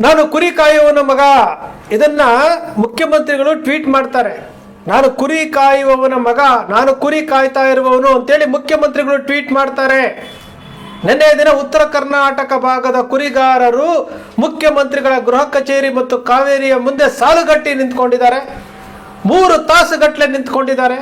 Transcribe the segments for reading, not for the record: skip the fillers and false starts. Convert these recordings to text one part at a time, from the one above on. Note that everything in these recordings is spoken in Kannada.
ನಾನು ಕುರಿ ಕಾಯುವವನ ಮಗ, ಇದನ್ನ ಮುಖ್ಯಮಂತ್ರಿಗಳು ಟ್ವೀಟ್ ಮಾಡ್ತಾರೆ. ನಾನು ಕುರಿ ಕಾಯುವವನ ಮಗ, ನಾನು ಕುರಿ ಕಾಯ್ತಾ ಇರುವವನು ಅಂತೇಳಿ ಮುಖ್ಯಮಂತ್ರಿಗಳು ಟ್ವೀಟ್ ಮಾಡ್ತಾರೆ. ನಿನ್ನೆ ದಿನ ಉತ್ತರ ಕರ್ನಾಟಕ ಭಾಗದ ಕುರಿಗಾರರು ಮುಖ್ಯಮಂತ್ರಿಗಳ ಗೃಹ ಕಚೇರಿ ಮತ್ತು ಕಾವೇರಿಯ ಮುಂದೆ ಸಾಲುಗಟ್ಟಿ ನಿಂತ್ಕೊಂಡಿದ್ದಾರೆ. 3 ತಾಸುಗಟ್ಟಲೆ ನಿಂತ್ಕೊಂಡಿದ್ದಾರೆ.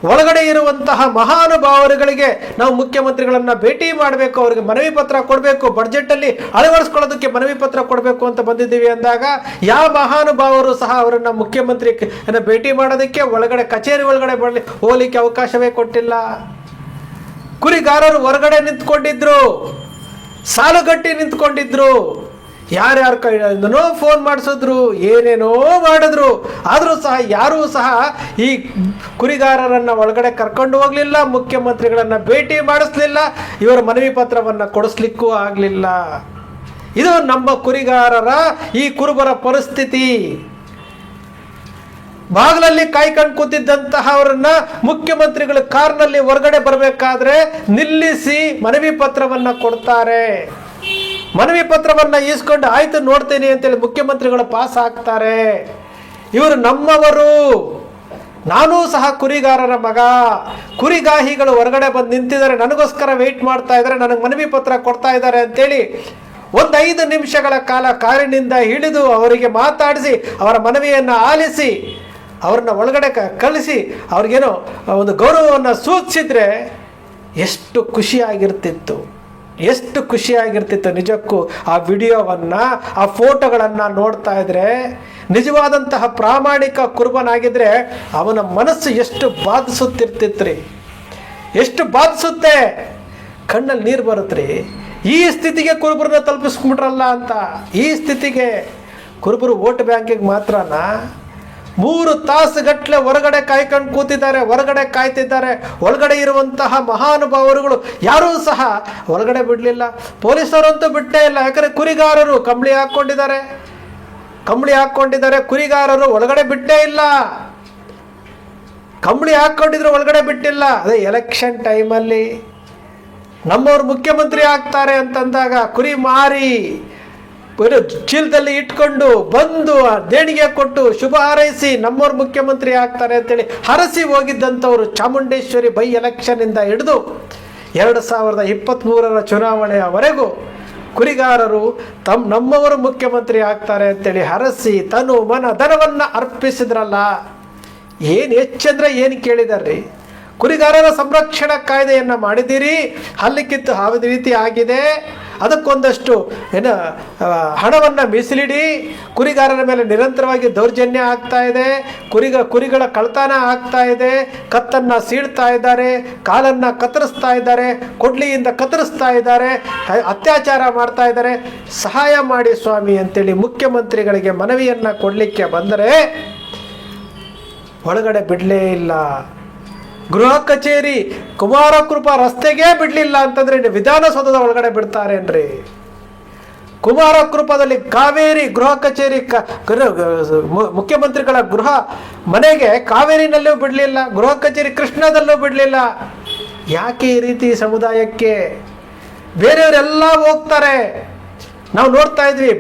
ಒಳಗಡೆ ಇರುವಂತಹ ಮಹಾನುಭಾವರುಗಳಿಗೆ ನಾವು ಮುಖ್ಯಮಂತ್ರಿಗಳನ್ನ ಭೇಟಿ ಮಾಡಬೇಕು, ಅವರಿಗೆ ಮನವಿ ಪತ್ರ ಕೊಡಬೇಕು, ಬಡ್ಜೆಟಲ್ಲಿ ಅಳವಡಿಸ್ಕೊಳ್ಳೋದಕ್ಕೆ ಮನವಿ ಪತ್ರ ಕೊಡಬೇಕು ಅಂತ ಬಂದಿದ್ದೀವಿ ಅಂದಾಗ ಯಾವ ಮಹಾನುಭಾವರು ಸಹ ಅವರನ್ನ ಮುಖ್ಯಮಂತ್ರಿ ಭೇಟಿ ಮಾಡೋದಕ್ಕೆ ಒಳಗಡೆ ಕಚೇರಿ ಒಳಗಡೆ ಹೋಗ್ಲಿಕ್ಕೆ ಅವಕಾಶವೇ ಕೊಟ್ಟಿಲ್ಲ. ಕುರಿಗಾರರು ಹೊರಗಡೆ ನಿಂತ್ಕೊಂಡಿದ್ರು, ಸಾಲುಗಟ್ಟಿ ನಿಂತ್ಕೊಂಡಿದ್ರು. ಯಾರ್ಯಾರ ಕೈಯಿಂದನೋ ಫೋನ್ ಮಾಡಿಸಿದ್ರು, ಏನೇನೋ ಮಾಡಿದ್ರು. ಆದರೂ ಸಹ ಯಾರೂ ಸಹ ಈ ಕುರಿಗಾರರನ್ನು ಒಳಗಡೆ ಕರ್ಕೊಂಡು ಹೋಗಲಿಲ್ಲ, ಮುಖ್ಯಮಂತ್ರಿಗಳನ್ನು ಭೇಟಿ ಮಾಡಿಸ್ಲಿಲ್ಲ, ಇವರ ಮನವಿ ಪತ್ರವನ್ನು ಕೊಡಿಸ್ಲಿಕ್ಕೂ ಆಗಲಿಲ್ಲ. ಇದು ನಮ್ಮ ಕುರಿಗಾರರ ಈ ಕುರುಬರ ಪರಿಸ್ಥಿತಿ. ಬಾಗಿಲಲ್ಲಿ ಕಾಯ್ಕೊಂಡು ಕೂತಿದ್ದಂತಹ ಅವರನ್ನ ಮುಖ್ಯಮಂತ್ರಿಗಳು ಕಾರ್ನಲ್ಲಿ ಹೊರಗಡೆ ಬರಬೇಕಾದ್ರೆ ನಿಲ್ಲಿಸಿ ಮನವಿ ಪತ್ರವನ್ನು ಕೊಡ್ತಾರೆ. ಮನವಿ ಪತ್ರವನ್ನು ಈಸ್ಕೊಂಡು ಆಯ್ತು ನೋಡ್ತೇನೆ ಅಂತೇಳಿ ಮುಖ್ಯಮಂತ್ರಿಗಳು ಪಾಸ್ ಆಗ್ತಾರೆ. ಇವರು ನಮ್ಮವರು. ನಾನೂ ಸಹ ಕುರಿಗಾರರ ಮಗ. ಕುರಿಗಾಹಿಗಳು ಹೊರಗಡೆ ಬಂದು ನಿಂತಿದ್ದಾರೆ, ನನಗೋಸ್ಕರ ವೆಯ್ಟ್ ಮಾಡ್ತಾ ಇದ್ದಾರೆ, ನನಗೆ ಮನವಿ ಪತ್ರ ಕೊಡ್ತಾ ಇದ್ದಾರೆ ಅಂತೇಳಿ 5 ನಿಮಿಷಗಳ ಕಾಲ ಕಾರಿನಿಂದ ಇಳಿದು ಅವರಿಗೆ ಮಾತಾಡಿಸಿ ಅವರ ಮನವಿಯನ್ನು ಆಲಿಸಿ ಅವ್ರನ್ನ ಒಳಗಡೆ ಕಳಿಸಿ ಅವ್ರಿಗೇನೋ ಒಂದು ಗೌರವವನ್ನು ಸೂಚಿಸಿದ್ರೆ ಎಷ್ಟು ಖುಷಿಯಾಗಿರ್ತಿತ್ತು, ಎಷ್ಟು ಖುಷಿಯಾಗಿರ್ತಿತ್ತು ನಿಜಕ್ಕೂ. ಆ ವಿಡಿಯೋವನ್ನು, ಆ ಫೋಟೋಗಳನ್ನು ನೋಡ್ತಾ ಇದ್ರೆ ನಿಜವಾದಂತಹ ಪ್ರಾಮಾಣಿಕ ಕುರುಬನಾಗಿದ್ರೆ ಅವನ ಮನಸ್ಸು ಎಷ್ಟು ಬಾಧಿಸುತ್ತಿರ್ತಿತ್ತು ರೀ, ಎಷ್ಟು ಬಾಧಿಸುತ್ತೆ. ಕಣ್ಣಲ್ಲಿ ನೀರು ಬರುತ್ತ್ರಿ. ಈ ಸ್ಥಿತಿಗೆ ಕುರುಬರನ್ನ ತಲುಪಿಸ್ಬಿಟ್ರಲ್ಲ ಅಂತ. ಈ ಸ್ಥಿತಿಗೆ ಕುರುಬರು ವೋಟ್ ಬ್ಯಾಂಕಿಗೆ ಮಾತ್ರನಾ 3 ತಾಸುಗಟ್ಟಲೆ ಹೊರಗಡೆ ಕಾಯ್ಕೊಂಡು ಕೂತಿದ್ದಾರೆ, ಹೊರಗಡೆ ಕಾಯ್ತಿದ್ದಾರೆ. ಒಳಗಡೆ ಇರುವಂತಹ ಮಹಾನುಭಾವರುಗಳು ಯಾರೂ ಸಹ ಹೊರಗಡೆ ಬಿಡಲಿಲ್ಲ. ಪೊಲೀಸರಂತೂ ಬಿಟ್ಟೇ ಇಲ್ಲ. ಯಾಕಂದರೆ ಕುರಿಗಾರರು ಕಂಬಳಿ ಹಾಕ್ಕೊಂಡಿದ್ದಾರೆ. ಕುರಿಗಾರರು ಒಳಗಡೆ ಬಿಟ್ಟೇ ಇಲ್ಲ. ಕಂಬಳಿ ಹಾಕ್ಕೊಂಡಿದ್ರು, ಒಳಗಡೆ ಬಿಟ್ಟಿಲ್ಲ. ಅದೇ ಎಲೆಕ್ಷನ್ ಟೈಮಲ್ಲಿ ನಮ್ಮವ್ರು ಮುಖ್ಯಮಂತ್ರಿ ಆಗ್ತಾರೆ ಅಂತಂದಾಗ ಕುರಿ ಮಾರಿ ಚೀಲದಲ್ಲಿ ಇಟ್ಕೊಂಡು ಬಂದು ದೇಣಿಗೆ ಕೊಟ್ಟು ಶುಭ ಹಾರೈಸಿ ನಮ್ಮವ್ರು ಮುಖ್ಯಮಂತ್ರಿ ಆಗ್ತಾರೆ ಅಂತೇಳಿ ಹರಸಿ ಹೋಗಿದ್ದಂಥವ್ರು ಚಾಮುಂಡೇಶ್ವರಿ ಬೈ ಎಲೆಕ್ಷನ್ನಿಂದ ಹಿಡಿದು 2023ರ ಚುನಾವಣೆಯವರೆಗೂ ಕುರಿಗಾರರು ನಮ್ಮವರು ಮುಖ್ಯಮಂತ್ರಿ ಆಗ್ತಾರೆ ಅಂತೇಳಿ ಹರಸಿ ತನು ಮನ ಧನವನ್ನು ಅರ್ಪಿಸಿದ್ರಲ್ಲ. ಏನು ಹೆಚ್ಚಂದ್ರೆ ಏನು ಕೇಳಿದಾರ್ರಿ. ಕುರಿಗಾರರ ಸಂರಕ್ಷಣಾ ಕಾಯ್ದೆಯನ್ನು ಮಾಡಿದ್ದೀರಿ, ಹಲ್ಲಿಕ್ಕಿತ್ತು ಹಾವಿದ ರೀತಿ ಆಗಿದೆ. ಅದಕ್ಕೊಂದಷ್ಟು ಹಣವನ್ನು ಮೀಸಲಿಡಿ. ಕುರಿಗಾರರ ಮೇಲೆ ನಿರಂತರವಾಗಿ ದೌರ್ಜನ್ಯ ಆಗ್ತಾ ಇದೆ. ಕುರಿಗಳ ಕಳ್ತನ ಆಗ್ತಾ ಇದೆ. ಕತ್ತನ್ನು ಸೀಳ್ತಾ ಇದ್ದಾರೆ, ಕಾಲನ್ನು ಕತ್ತರಿಸ್ತಾ ಇದ್ದಾರೆ, ಕೊಡ್ಲಿಯಿಂದ ಕತ್ತರಿಸ್ತಾ ಇದ್ದಾರೆ, ಅತ್ಯಾಚಾರ ಮಾಡ್ತಾ ಇದ್ದಾರೆ. ಸಹಾಯ ಮಾಡಿ ಸ್ವಾಮಿ ಅಂತೇಳಿ ಮುಖ್ಯಮಂತ್ರಿಗಳಿಗೆ ಮನವಿಯನ್ನು ಕೊಡಲಿಕ್ಕೆ ಬಂದರೆ ಒಳಗಡೆ ಬಿಡಲೇ ಇಲ್ಲ. ಗೃಹ ಕಚೇರಿ ಕುಮಾರಕೃಪಾ ರಸ್ತೆಗೆ ಬಿಡಲಿಲ್ಲ ಅಂತಂದ್ರೆ ವಿಧಾನಸೌಧದ ಒಳಗಡೆ ಬಿಡ್ತಾರೇನ್ರಿ? ಕುಮಾರಕೃಪದಲ್ಲಿ ಕಾವೇರಿ ಗೃಹ ಕಚೇರಿ ಮುಖ್ಯಮಂತ್ರಿಗಳ ಗೃಹ ಮನೆಗೆ ಕಾವೇರಿನಲ್ಲೂ ಬಿಡಲಿಲ್ಲ, ಗೃಹ ಕಚೇರಿ ಕೃಷ್ಣದಲ್ಲೂ ಬಿಡಲಿಲ್ಲ. ಯಾಕೆ ಈ ರೀತಿ ಸಮುದಾಯಕ್ಕೆ? ಬೇರೆಯವರೆಲ್ಲ ಹೋಗ್ತಾರೆ. ನಾವು ನೋಡ್ತಾ ಇದ್ವಿ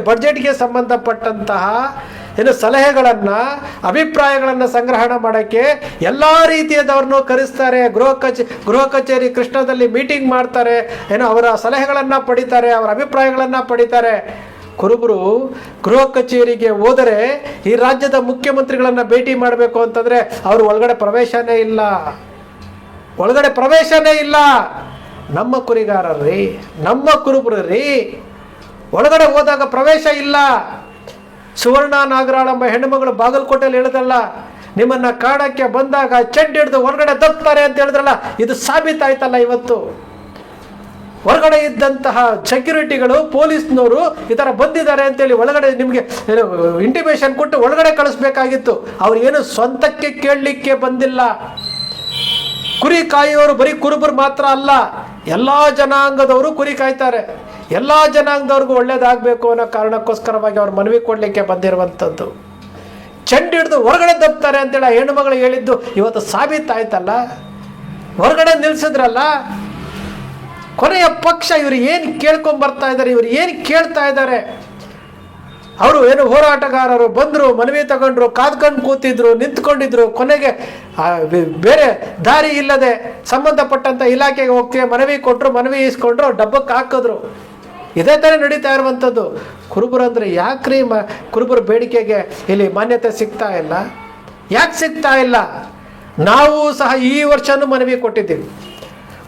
ಬಡ್ಜೆಟ್ಗೆ ಸಂಬಂಧಪಟ್ಟಂತಹ ಸಲಹೆಗಳನ್ನು, ಅಭಿಪ್ರಾಯಗಳನ್ನು ಸಂಗ್ರಹಣ ಮಾಡೋಕ್ಕೆ ಎಲ್ಲ ರೀತಿಯದವ್ರನ್ನೂ ಕರೆಸ್ತಾರೆ. ಗೃಹ ಕಚೇರಿ ಕೃಷ್ಣದಲ್ಲಿ ಮೀಟಿಂಗ್ ಮಾಡ್ತಾರೆ. ಅವರ ಸಲಹೆಗಳನ್ನು ಪಡಿತಾರೆ, ಅವರ ಅಭಿಪ್ರಾಯಗಳನ್ನು ಪಡಿತಾರೆ. ಕುರುಬರು ಗೃಹ ಕಚೇರಿಗೆ ಹೋದರೆ ಈ ರಾಜ್ಯದ ಮುಖ್ಯಮಂತ್ರಿಗಳನ್ನು ಭೇಟಿ ಮಾಡಬೇಕು ಅಂತಂದರೆ ಅವರು ಒಳಗಡೆ ಪ್ರವೇಶನೇ ಇಲ್ಲ. ನಮ್ಮ ಕುರಿಗಾರರ್ರಿ, ನಮ್ಮ ಕುರುಬರು ಒಳಗಡೆ ಹೋದಾಗ ಪ್ರವೇಶ ಇಲ್ಲ. ಸುವರ್ಣ ನಾಗರಾಳಮ್ಮ ಹೆಣ್ಣುಮಗಳು ಬಾಗಲಕೋಟೆಯಲ್ಲಿ ಹೇಳಿದ್ರಲ್ಲ, ನಿಮ್ಮನ್ನು ಕಾಡಕ್ಕೆ ಬಂದಾಗ ಚೆಂಡು ಹಿಡಿದು ಹೊರಗಡೆ ದಬ್ತಾರೆ ಅಂತ ಹೇಳಿದ್ರಲ್ಲ, ಇದು ಸಾಬೀತಾಯ್ತಲ್ಲ. ಇವತ್ತು ಹೊರಗಡೆ ಇದ್ದಂತಹ ಸೆಕ್ಯೂರಿಟಿಗಳು, ಪೊಲೀಸ್ನವರು ಈ ಥರ ಬಂದಿದ್ದಾರೆ ಅಂತೇಳಿ ಒಳಗಡೆ ನಿಮಗೆ ಇಂಟಿಮೇಷನ್ ಕೊಟ್ಟು ಒಳಗಡೆ ಕಳಿಸ್ಬೇಕಾಗಿತ್ತು. ಅವ್ರು ಏನು ಸ್ವಂತಕ್ಕೆ ಕೇಳಲಿಕ್ಕೆ ಬಂದಿಲ್ಲ. ಕುರಿ ಕಾಯೋರು ಬರೀ ಕುರುಬರು ಮಾತ್ರ ಅಲ್ಲ, ಎಲ್ಲ ಜನಾಂಗದವರು ಕುರಿ ಕಾಯ್ತಾರೆ. ಎಲ್ಲ ಜನಾಂಗದವ್ರಿಗೂ ಒಳ್ಳೇದಾಗಬೇಕು ಅನ್ನೋ ಕಾರಣಕ್ಕೋಸ್ಕರವಾಗಿ ಅವ್ರು ಮನವಿ ಕೊಡಲಿಕ್ಕೆ ಬಂದಿರುವಂಥದ್ದು. ಚೆಂಡು ಹಿಡಿದು ಹೊರಗಡೆ ದಬ್ತಾರೆ ಅಂತೇಳಿ ಆ ಹೆಣ್ಣು ಮಗಳು ಹೇಳಿದ್ದು ಇವತ್ತು ಸಾಬೀತಾಯ್ತಲ್ಲ. ಹೊರಗಡೆ ನಿಲ್ಲಿಸಿದ್ರಲ್ಲ. ಕೊನೆಯ ಪಕ್ಷ ಇವರು ಏನು ಕೇಳ್ಕೊಂಬರ್ತಾ ಇದ್ದಾರೆ, ಇವರು ಏನು ಕೇಳ್ತಾ ಇದ್ದಾರೆ? ಅವರು ಏನು ಹೋರಾಟಗಾರರು ಬಂದರು, ಮನವಿ ತಗೊಂಡ್ರು, ಕಾದ್ಕೊಂಡು ಕೂತಿದ್ರು, ನಿಂತ್ಕೊಂಡಿದ್ರು. ಕೊನೆಗೆ ಬೇರೆ ದಾರಿ ಇಲ್ಲದೆ ಸಂಬಂಧಪಟ್ಟಂಥ ಇಲಾಖೆಗೆ ಹೋಗ್ತೀವಿ, ಮನವಿ ಕೊಟ್ಟರು, ಮನವಿ ಇಸ್ಕೊಂಡ್ರು, ಡಬ್ಬಕ್ಕೆ ಹಾಕಿದ್ರು. ಇದೇ ಥರ ನಡೀತಾ ಇರುವಂಥದ್ದು. ಕುರುಬರು ಅಂದರೆ ಯಾಕ್ರಿ ಕುರುಬರ ಬೇಡಿಕೆಗೆ ಇಲ್ಲಿ ಮಾನ್ಯತೆ ಸಿಗ್ತಾ ಇಲ್ಲ? ಯಾಕೆ ಸಿಗ್ತಾ ಇಲ್ಲ? ನಾವು ಸಹ ಈ ವರ್ಷನೂ ಮನವಿ ಕೊಟ್ಟಿದ್ದೀವಿ.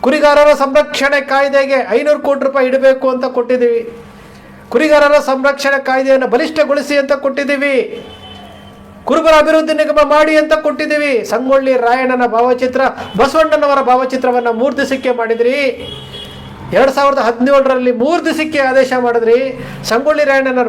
ಕುರಿಗಾರರ ಸಂರಕ್ಷಣೆ ಕಾಯ್ದೆಗೆ 500 ಕೋಟಿ ರೂಪಾಯಿ ಇಡಬೇಕು ಅಂತ ಕೊಟ್ಟಿದ್ದೀವಿ. ಕುರಿಗಾರರ ಸಂರಕ್ಷಣೆ ಕಾಯ್ದೆಯನ್ನು ಬಲಿಷ್ಠಗೊಳಿಸಿ ಅಂತ ಕೊಟ್ಟಿದ್ದೀವಿ. ಕುರುಬರ ಅಭಿವೃದ್ಧಿ ನಿಗಮ ಮಾಡಿ ಅಂತ ಕೊಟ್ಟಿದ್ದೀವಿ. ಸಂಗೊಳ್ಳಿ ರಾಯಣ್ಣನ ಭಾವಚಿತ್ರ, ಬಸವಣ್ಣನವರ ಭಾವಚಿತ್ರವನ್ನು 3 ದಿವಸಕ್ಕೆ ಮಾಡಿದ್ರಿ. 2017ರಲ್ಲಿ 3 ದಿವಸಕ್ಕೆ ಆದೇಶ ಮಾಡಿದ್ರಿ. ಸಂಗೊಳ್ಳಿ ರಾಯಣ್ಣನ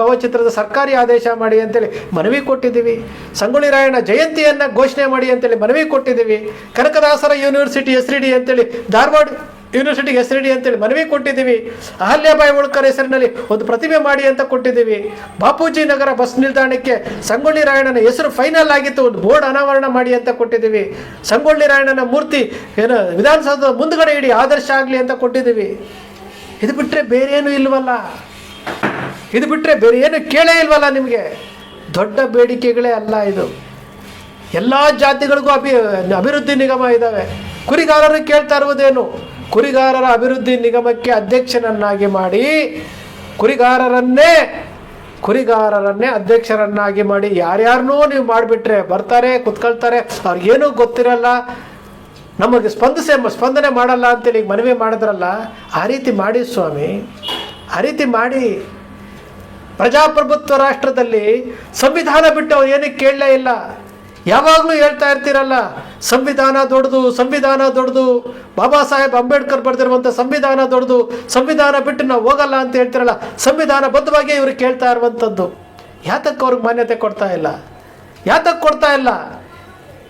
ಭಾವಚಿತ್ರದ ಸರ್ಕಾರಿ ಆದೇಶ ಮಾಡಿ ಅಂತೇಳಿ ಮನವಿ ಕೊಟ್ಟಿದ್ದೀವಿ. ಸಂಗೊಳ್ಳಿ ರಾಯಣ್ಣ ಜಯಂತಿಯನ್ನು ಘೋಷಣೆ ಮಾಡಿ ಅಂತೇಳಿ ಮನವಿ ಕೊಟ್ಟಿದ್ದೀವಿ. ಕನಕದಾಸರ ಯೂನಿವರ್ಸಿಟಿ SRD ಅಂತೇಳಿ, ಧಾರವಾಡ ಯೂನಿವರ್ಸಿಟಿಗೆ SRD ಅಂತೇಳಿ ಮನವಿ ಕೊಟ್ಟಿದ್ದೀವಿ. ಅಹಲ್ಯಾಬಾಯಿ ಹೋಳ್ಕರ್ ಹೆಸರಿನಲ್ಲಿ ಒಂದು ಪ್ರತಿಮೆ ಮಾಡಿ ಅಂತ ಕೊಟ್ಟಿದ್ದೀವಿ. ಬಾಪೂಜಿ ನಗರ ಬಸ್ ನಿಲ್ದಾಣಕ್ಕೆ ಸಂಗೊಳ್ಳಿ ರಾಯಣ್ಣನ ಹೆಸರು ಫೈನಲ್ ಆಗಿತ್ತು, ಒಂದು ಬೋರ್ಡ್ ಅನಾವರಣ ಮಾಡಿ ಅಂತ ಕೊಟ್ಟಿದ್ದೀವಿ. ಸಂಗೊಳ್ಳಿ ರಾಯಣ್ಣನ ಮೂರ್ತಿ ಏನು ವಿಧಾನಸೌಧದ ಮುಂದ್ಗಡೆ ಇಡಿ, ಆದರ್ಶ ಆಗಲಿ ಅಂತ ಕೊಟ್ಟಿದ್ದೀವಿ. ಇದು ಬಿಟ್ಟರೆ ಬೇರೇನೂ ಇಲ್ವಲ್ಲ, ಇದು ಬಿಟ್ಟರೆ ಬೇರೆ ಏನು ಕೇಳೇ ಇಲ್ವಲ್ಲ ನಿಮಗೆ. ದೊಡ್ಡ ಬೇಡಿಕೆಗಳೇ ಅಲ್ಲ ಇದು. ಎಲ್ಲ ಜಾತಿಗಳಿಗೂ ಅಭಿವೃದ್ಧಿ ನಿಗಮ ಇದ್ದಾವೆ. ಕುರಿಗಾರರು ಕೇಳ್ತಾ ಇರುವುದೇನು? ಕುರಿಗಾರರ ಅಭಿವೃದ್ಧಿ ನಿಗಮಕ್ಕೆ ಅಧ್ಯಕ್ಷನನ್ನಾಗಿ ಮಾಡಿ, ಕುರಿಗಾರರನ್ನೇ ಅಧ್ಯಕ್ಷರನ್ನಾಗಿ ಮಾಡಿ, ಯಾರ್ಯಾರನ್ನೂ ನೀವು ಮಾಡಿಬಿಟ್ರೆ ಬರ್ತಾರೆ, ಕುತ್ಕೊಳ್ತಾರೆ, ಅವ್ರಿಗೇನೂ ಗೊತ್ತಿರಲ್ಲ, ನಮಗೆ ಸ್ಪಂದನೆ ಮಾಡಲ್ಲ ಅಂತೇಳಿ ಮನವಿ ಮಾಡಿದ್ರಲ್ಲ, ಆ ರೀತಿ ಮಾಡಿ ಸ್ವಾಮಿ, ಆ ರೀತಿ ಮಾಡಿ. ಪ್ರಜಾಪ್ರಭುತ್ವ ರಾಷ್ಟ್ರದಲ್ಲಿ ಸಂವಿಧಾನ ಬಿಟ್ಟು ಅವ್ರು ಏನಕ್ಕೆ ಕೇಳಲೇ ಇಲ್ಲ. ಯಾವಾಗಲೂ ಹೇಳ್ತಾ ಇರ್ತೀರಲ್ಲ, ಸಂವಿಧಾನ ದೊಡ್ಡದು, ಸಂವಿಧಾನ ದೊಡ್ಡದು, ಬಾಬಾ ಸಾಹೇಬ್ ಅಂಬೇಡ್ಕರ್ ಬರೆದಿರುವಂಥ ಸಂವಿಧಾನ ದೊಡ್ಡದು, ಸಂವಿಧಾನ ಬಿಟ್ಟು ನಾವು ಹೋಗಲ್ಲ ಅಂತ ಹೇಳ್ತಿರಲ್ಲ. ಸಂವಿಧಾನ ಬದ್ಧವಾಗಿ ಇವರು ಕೇಳ್ತಾ ಇರುವಂಥದ್ದು. ಯಾತಕ್ಕೆ ಅವ್ರಿಗೆ ಮಾನ್ಯತೆ ಕೊಡ್ತಾ ಇಲ್ಲ? ಯಾತಕ್ಕೆ ಕೊಡ್ತಾ ಇಲ್ಲ?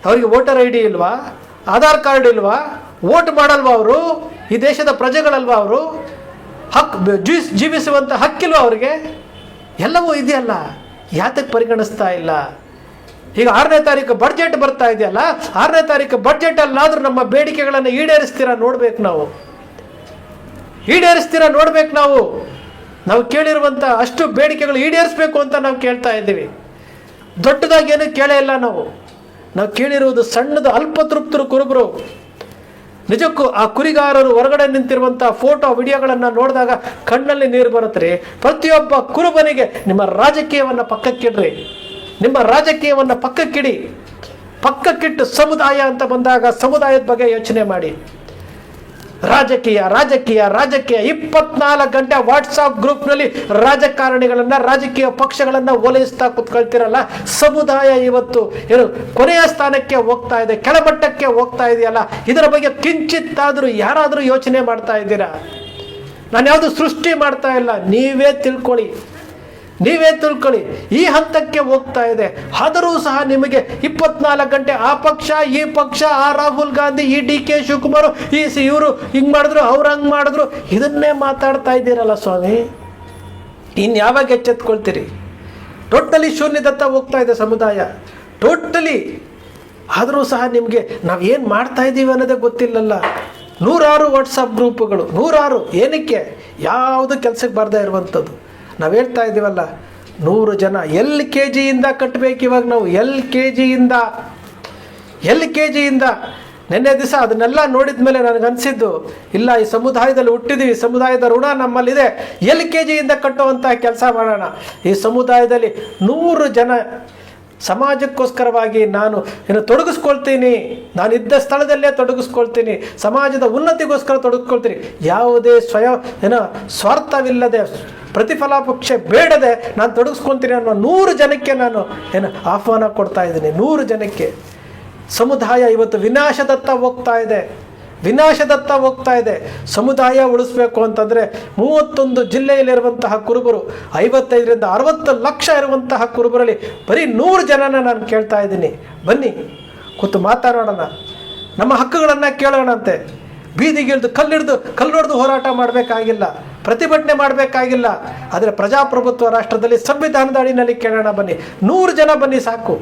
ಅವರಿಗೆ ವೋಟರ್ ID ಇಲ್ವಾ? ಆಧಾರ್ ಕಾರ್ಡ್ ಇಲ್ವಾ? ವೋಟ್ ಮಾಡಲ್ವಾ ಅವರು? ಈ ದೇಶದ ಪ್ರಜೆಗಳಲ್ವಾ ಅವರು? ಜೀವಿಸುವಂಥ ಹಕ್ಕಿಲ್ವಾ ಅವರಿಗೆ? ಎಲ್ಲವೂ ಇದೆಯಲ್ಲ, ಯಾತಕ್ಕೆ ಪರಿಗಣಿಸ್ತಾ ಇಲ್ಲ? ಈಗ 6ನೇ ತಾರೀಕು ಬಡ್ಜೆಟ್ ಬರ್ತಾ ಇದೆಯಲ್ಲ, 6ನೇ ತಾರೀಕು ಬಡ್ಜೆಟಲ್ಲಾದರೂ ನಮ್ಮ ಬೇಡಿಕೆಗಳನ್ನು ಈಡೇರಿಸ್ತೀರಾ ನೋಡ್ಬೇಕು ನಾವು. ಈಡೇರಿಸ್ತೀರಾ ನೋಡ್ಬೇಕು ನಾವು. ನಾವು ಕೇಳಿರುವಂಥ ಅಷ್ಟು ಬೇಡಿಕೆಗಳು ಈಡೇರಿಸಬೇಕು ಅಂತ ನಾವು ಕೇಳ್ತಾ ಇದ್ದೀವಿ. ದೊಡ್ಡದಾಗಿ ಏನೂ ಕೇಳೇ ಇಲ್ಲ ನಾವು. ಕೇಳಿರುವುದು ಸಣ್ಣದು, ಅಲ್ಪತೃಪ್ತರು ಕುರುಬರು. ನಿಜಕ್ಕೂ ಆ ಕುರಿಗಾರರು ಹೊರಗಡೆ ನಿಂತಿರುವಂಥ ಫೋಟೋ ವಿಡಿಯೋಗಳನ್ನು ನೋಡಿದಾಗ ಕಣ್ಣಲ್ಲಿ ನೀರು ಬರುತ್ತೆ. ಪ್ರತಿಯೊಬ್ಬ ಕುರುಬನಿಗೆ ನಿಮ್ಮ ರಾಜಕೀಯವನ್ನು ಪಕ್ಕಕ್ಕಿಡ್ರಿ, ನಿಮ್ಮ ರಾಜಕೀಯವನ್ನು ಪಕ್ಕಕ್ಕಿಟ್ಟು ಸಮುದಾಯ ಅಂತ ಬಂದಾಗ ಸಮುದಾಯದ ಬಗ್ಗೆ ಯೋಚನೆ ಮಾಡಿ. ರಾಜಕೀಯ 24 ಗಂಟೆ ವಾಟ್ಸಾಪ್ ಗ್ರೂಪ್ನಲ್ಲಿ ರಾಜಕಾರಣಿಗಳನ್ನು, ರಾಜಕೀಯ ಪಕ್ಷಗಳನ್ನು ಓಲೈಸ್ತಾ ಕೂತ್ಕೊಳ್ತಿರಲ್ಲ. ಸಮುದಾಯ ಇವತ್ತು ಏನು ಕೊನೆಯ ಸ್ಥಾನಕ್ಕೆ ಹೋಗ್ತಾ ಇದೆ, ಕೆಳಮಟ್ಟಕ್ಕೆ ಹೋಗ್ತಾ ಇದೆಯಲ್ಲ. ಇದರ ಬಗ್ಗೆ ಕಿಂಚಿತ್ತಾದರೂ ಯಾರಾದರೂ ಯೋಚನೆ ಮಾಡ್ತಾ ಇದ್ದೀರಾ? ನಾನು ಯಾವುದು ಸೃಷ್ಟಿ ಮಾಡ್ತಾ ಇಲ್ಲ, ನೀವೇ ತಿಳ್ಕೊಳ್ಳಿ. ಈ ಹಂತಕ್ಕೆ ಹೋಗ್ತಾ ಇದೆ. ಆದರೂ ಸಹ ನಿಮಗೆ 24 ಗಂಟೆ ಆ ಪಕ್ಷ, ಈ ಪಕ್ಷ, ಆ ರಾಹುಲ್ ಗಾಂಧಿ, ಈ DK ಶಿವಕುಮಾರ್, ಇವರು ಹಿಂಗೆ ಮಾಡಿದ್ರು, ಅವ್ರು ಹಂಗೆ ಮಾಡಿದ್ರು, ಇದನ್ನೇ ಮಾತಾಡ್ತಾ ಇದ್ದೀರಲ್ಲ ಸ್ವಾಮಿ. ಇನ್ಯಾವಾಗ ಎಚ್ಚೆತ್ಕೊಳ್ತೀರಿ? ಟೋಟಲಿ ಶೂನ್ಯದತ್ತ ಹೋಗ್ತಾ ಇದೆ ಸಮುದಾಯ, ಟೋಟಲಿ. ಆದರೂ ಸಹ ನಿಮಗೆ ನಾವು ಏನು ಮಾಡ್ತಾ ಇದ್ದೀವಿ ಅನ್ನೋದೇ ಗೊತ್ತಿಲ್ಲಲ್ಲ. 100 ವಾಟ್ಸಪ್ ಗ್ರೂಪುಗಳು, 100 ಏನಕ್ಕೆ? ಯಾವುದು ಕೆಲಸಕ್ಕೆ ಬಾರದೇ ಇರುವಂಥದ್ದು. ನಾವು ಹೇಳ್ತಾ ಇದ್ದೀವಲ್ಲ, 100 ಜನ LKGಯಿಂದ ಕಟ್ಟಬೇಕು. ಇವಾಗ ನಾವು LKGಯಿಂದ ನಿನ್ನೆ ದಿವಸ ಅದನ್ನೆಲ್ಲ ನೋಡಿದ ಮೇಲೆ ನನಗನ್ಸಿದ್ದು, ಇಲ್ಲ, ಈ ಸಮುದಾಯದಲ್ಲಿ ಹುಟ್ಟಿದ್ದೀವಿ, ಸಮುದಾಯದ ಋಣ ನಮ್ಮಲ್ಲಿದೆ, LKGಯಿಂದ ಕಟ್ಟುವಂಥ ಕೆಲಸ ಮಾಡೋಣ. ಈ ಸಮುದಾಯದಲ್ಲಿ 100 ಜನ ಸಮಾಜಕ್ಕೋಸ್ಕರವಾಗಿ ನಾನು ತೊಡಗಿಸ್ಕೊಳ್ತೀನಿ, ನಾನು ಇದ್ದ ಸ್ಥಳದಲ್ಲೇ ತೊಡಗಿಸ್ಕೊಳ್ತೀನಿ, ಸಮಾಜದ ಉನ್ನತಿಗೋಸ್ಕರ ತೊಡಗಿಸ್ಕೊಳ್ತೀನಿ. ಯಾವುದೇ ಸ್ವಾರ್ಥವಿಲ್ಲದೆ, ಪ್ರತಿಫಲಾಪೇಕ್ಷೆ ಬೇಡದೆ ನಾನು ತೊಡಗಿಸ್ಕೊಳ್ತೀನಿ ಅನ್ನೋ 100 ಜನಕ್ಕೆ ನಾನು ಆಹ್ವಾನ ಕೊಡ್ತಾ ಇದ್ದೀನಿ. 100 ಜನಕ್ಕೆ. ಸಮುದಾಯ ಇವತ್ತು ವಿನಾಶದತ್ತ ಹೋಗ್ತಾ ಇದೆ. ಸಮುದಾಯ ಉಳಿಸ್ಬೇಕು ಅಂತಂದರೆ 31 ಜಿಲ್ಲೆಯಲ್ಲಿರುವಂತಹ ಕುರುಬರು, 55ರಿಂದ 60 ಲಕ್ಷ ಇರುವಂತಹ ಕುರುಬರಲ್ಲಿ ಬರೀ 100 ಜನನ ನಾನು ಕೇಳ್ತಾ ಇದ್ದೀನಿ. ಬನ್ನಿ ಕೂತು ಮಾತಾಡೋಣ, ನಮ್ಮ ಹಕ್ಕುಗಳನ್ನು ಕೇಳೋಣಂತೆ. ಬೀದಿಗಿಳಿದು ಕಲ್ಲೊಡೆದು ಹೋರಾಟ ಮಾಡಬೇಕಾಗಿಲ್ಲ, ಪ್ರತಿಭಟನೆ ಮಾಡಬೇಕಾಗಿಲ್ಲ. ಆದರೆ ಪ್ರಜಾಪ್ರಭುತ್ವ ರಾಷ್ಟ್ರದಲ್ಲಿ ಸಂವಿಧಾನದ ಅಡಿನಲ್ಲಿ ಕೇಳೋಣ. ಬನ್ನಿ, 100 ಜನ ಬನ್ನಿ ಸಾಕು.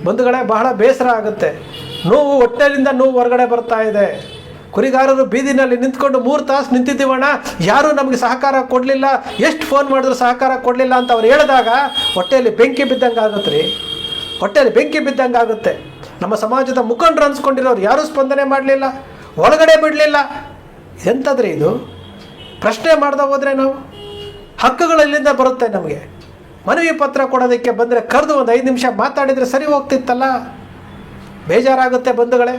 ಬಂಧುಗಳೇ, ಬಹಳ ಬೇಸರ ಆಗುತ್ತೆ. ನೋವು, ಹೊಟ್ಟೆಲಿಂದ ನೋವು ಹೊರಗಡೆ ಬರ್ತಾ ಇದೆ. ಕುರಿಗಾರರು ಬೀದಿನಲ್ಲಿ ನಿಂತ್ಕೊಂಡು 3 ತಾಸು ನಿಂತಿದ್ದೀವಣ್ಣ, ಯಾರೂ ನಮಗೆ ಸಹಕಾರ ಕೊಡಲಿಲ್ಲ, ಎಷ್ಟು ಫೋನ್ ಮಾಡಿದ್ರು ಸಹಕಾರ ಕೊಡಲಿಲ್ಲ ಅಂತ ಅವ್ರು ಹೇಳಿದಾಗ ಹೊಟ್ಟೆಯಲ್ಲಿ ಬೆಂಕಿ ಬಿದ್ದಂಗೆ ಆಗುತ್ತೆ ರೀ. ಹೊಟ್ಟೆಯಲ್ಲಿ ಬೆಂಕಿ ಬಿದ್ದಂಗೆ ಆಗುತ್ತೆ. ನಮ್ಮ ಸಮಾಜದ ಮುಖಂಡರು ಅನ್ಸ್ಕೊಂಡಿರೋರು ಯಾರೂ ಸ್ಪಂದನೆ ಮಾಡಲಿಲ್ಲ, ಒಳಗಡೆ ಬಿಡಲಿಲ್ಲ. ಎಂಥದ್ರಿ ಇದು? ಪ್ರಶ್ನೆ ಮಾಡ್ದೆ ಹೋದರೆ ನಾವು ಹಕ್ಕುಗಳು ಎಲ್ಲಿಂದ ಬರುತ್ತೆ ನಮಗೆ? ಮನವಿ ಪತ್ರ ಕೊಡೋದಕ್ಕೆ ಬಂದರೆ ಕರೆದು ಒಂದು 5 ನಿಮಿಷ ಮಾತಾಡಿದರೆ ಸರಿ ಹೋಗ್ತಿತ್ತಲ್ಲ. ಬೇಜಾರಾಗುತ್ತೆ ಬಂಧುಗಳೇ.